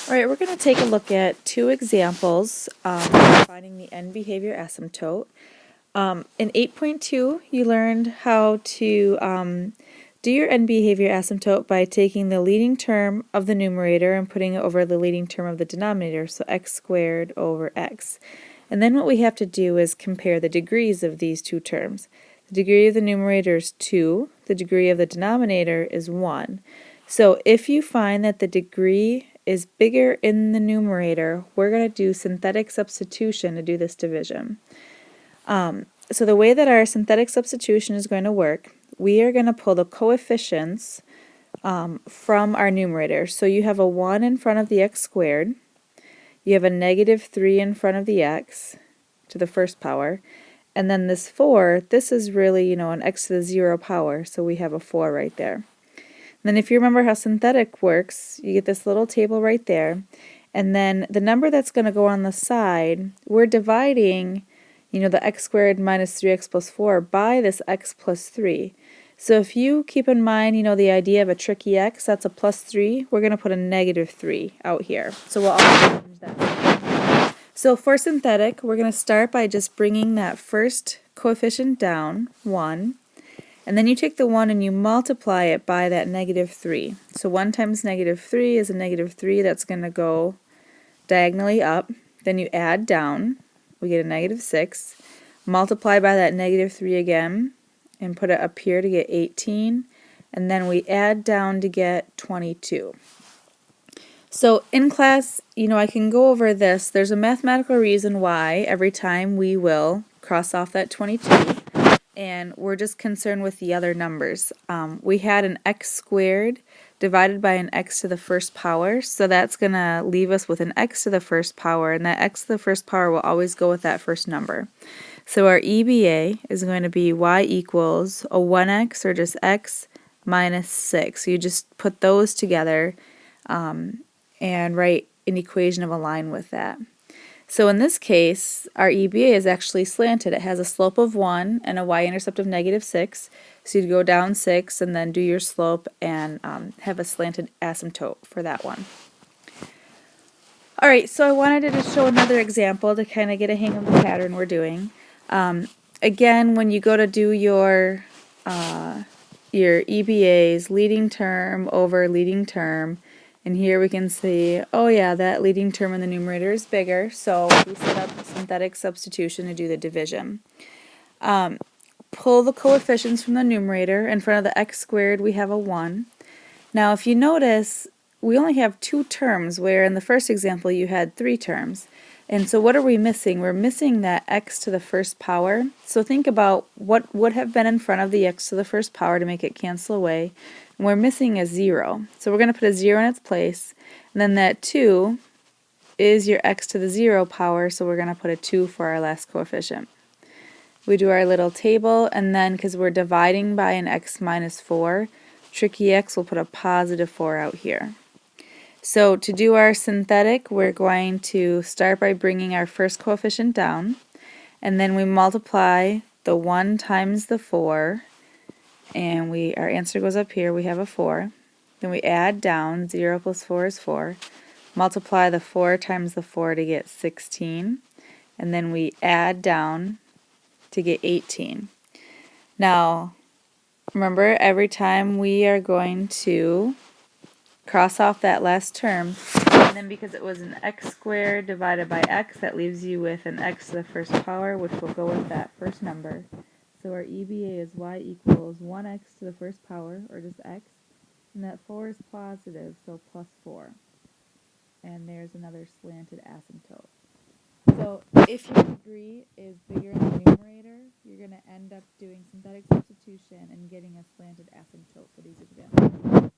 All right, we're going to take a look at two examples of finding the end behavior asymptote. In 8.2, you learned how to do your end behavior asymptote by taking the leading term of the numerator and putting it over the leading term of the denominator, so x squared over x. And then what we have to do is compare the degrees of these two terms. The degree of the numerator is 2, the degree of the denominator is 1. So if you find that the degree is bigger in the numerator, we're going to do synthetic substitution to do this division. So the way that our synthetic substitution is going to work, we are going to pull the coefficients from our numerator. So you have a 1 in front of the x squared, you have a negative 3 in front of the x to the first power, and then this 4, this is really, an x to the 0 power, so we have a 4 right there. Then if you remember how synthetic works, you get this little table right there, and then the number that's going to go on the side, we're dividing, the x squared minus 3x plus 4 by this x plus 3. So if you keep in mind, the idea of a tricky x, that's a plus 3, we're going to put a negative 3 out here. So we'll also change that. So for synthetic, we're going to start by just bringing that first coefficient down, 1. And then you take the 1 and you multiply it by that negative 3. So 1 times negative 3 is a negative 3 that's going to go diagonally up. Then you add down. We get a negative 6. Multiply by that negative 3 again and put it up here to get 18. And then we add down to get 22. So in class, I can go over this. There's a mathematical reason why every time we will cross off that 22. And we're just concerned with the other numbers. We had an x squared divided by an x to the first power, so that's going to leave us with an x to the first power, and that x to the first power will always go with that first number. So our EBA is going to be y equals a 1x, or just x, minus 6. So you just put those together and write an equation of a line with that. So in this case, our EBA is actually slanted. It has a slope of 1 and a y-intercept of negative 6. So you'd go down 6 and then do your slope and have a slanted asymptote for that one. Alright, so I wanted to just show another example to kind of get a hang of the pattern we're doing. Again, when you go to do your EBAs, leading term over leading term, and here we can see, oh yeah, that leading term in the numerator is bigger, so we set up synthetic substitution to do the division. Pull the coefficients from the numerator. In front of the x squared we have a 1. Now if you notice, we only have 2 terms, where in the first example you had 3 terms. And so what are we missing? We're missing that x to the first power. So think about what would have been in front of the x to the first power to make it cancel away. And we're missing a 0. So we're going to put a 0 in its place. And then that 2 is your x to the 0 power, so we're going to put a 2 for our last coefficient. We do our little table, and then because we're dividing by an x minus 4, tricky x, we'll put a positive 4 out here. So to do our synthetic, we're going to start by bringing our first coefficient down, and then we multiply the 1 times the 4, and our answer goes up here, we have a 4. Then we add down, 0 plus 4 is 4. Multiply the 4 times the 4 to get 16, and then we add down to get 18. Now, remember, every time we are going to cross off that last term, and then because it was an x squared divided by x, that leaves you with an x to the first power, which will go with that first number. So our EBA is y equals 1x to the first power, or just x, and that 4 is positive, so plus 4. And there's another slanted asymptote. So if your degree is bigger in the numerator, you're going to end up doing synthetic substitution and getting a slanted asymptote for these examples.